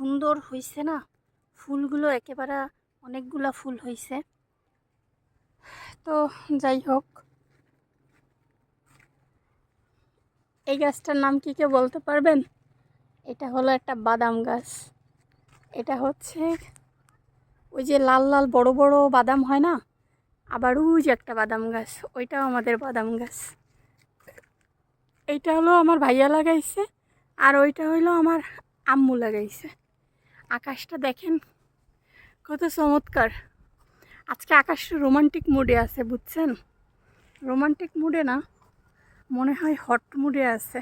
সুন্দর হয়েছে না, ফুলগুলো একেবারে অনেকগুলা ফুল হয়েছে। তো যাই হোক, এই গাছটার নাম কি কেউ বলতে পারবেন? এটা হলো একটা বাদাম গাছ। এটা হচ্ছে ওই যে লাল লাল বড় বড় বাদাম হয় না, আবার ওই যে একটা বাদাম গাছ, ওইটাও আমাদের বাদাম গাছ। এইটা হলো আমার ভাইয়া লাগাইছে, আর ওইটা হইলো আমার আম্মু লাগাইছে। আকাশটা দেখেন কত চমৎকার। আজকে আকাশটা রোমান্টিক মুডে আছে, বুঝছেন? রোমান্টিক মুডে না, মনে হয় হট মুডে আছে।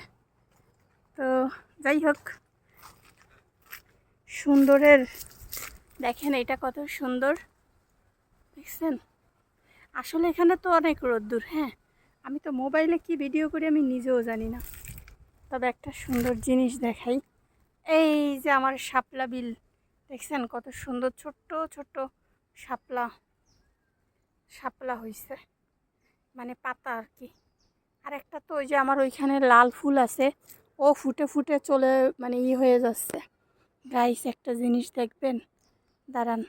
তো যাই হোক, সুন্দরের দেখেন এটা কত সুন্দর, দেখছেন? আসলে এখানে তো অনেক রোদ্দুর। হ্যাঁ, আমি তো মোবাইলে কি ভিডিও করি আমি নিজেও জানি না। তবে একটা সুন্দর জিনিস দেখাই, এই যে আমার শাপলা বিল, দেখছেন কত সুন্দর ছোট্ট ছোট্ট শাপলা শাপলা হয়েছে, মানে পাতা আর কি। আর একটা তো ওই যে আমার ওইখানে লাল ফুল আছে, ও ফুটে ফুটে চলে মানে হয়ে যাচ্ছে। গাইস একটা জিনিস দেখবেন, দাঁড়ান।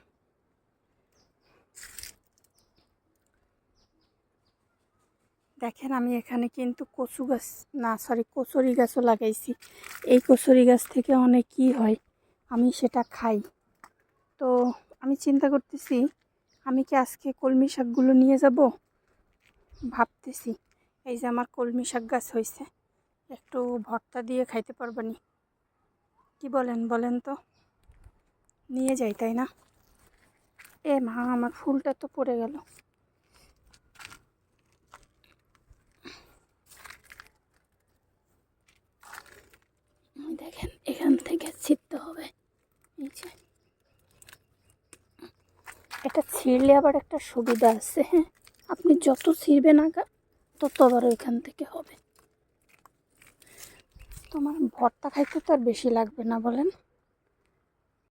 দেখেন আমি এখানে কিন্তু কচু গাছ না, সরি কচুরি গাছও লাগাইছি। এই কচুরি গাছ থেকে অনেক কি হয়, আমি সেটা খাই। তো আমি চিন্তা করতেছি, আমি কি আজকে কলমি শাকগুলো নিয়ে যাব ভাবতেছি। এই যে আমার কলমি শাক গাছ হয়েছে, একটু ভর্তা দিয়ে খাইতে পারবানি, কি বলেন বলেন তো? নিয়ে যাই তাই না? এ মা, আমার ফুলটা তো পড়ে গেল। দেখেন এখান থেকে ছিঁড়তে হবে। এই যে এটা ছিঁড়লে আবার একটা সুবিধা আছে, হ্যাঁ, আপনি যত ছিঁড়বেন আগা তত আবার ওইখান থেকে হবে। তোমার ভর্তা খাইতে তো আর বেশি লাগবে না, বলেন?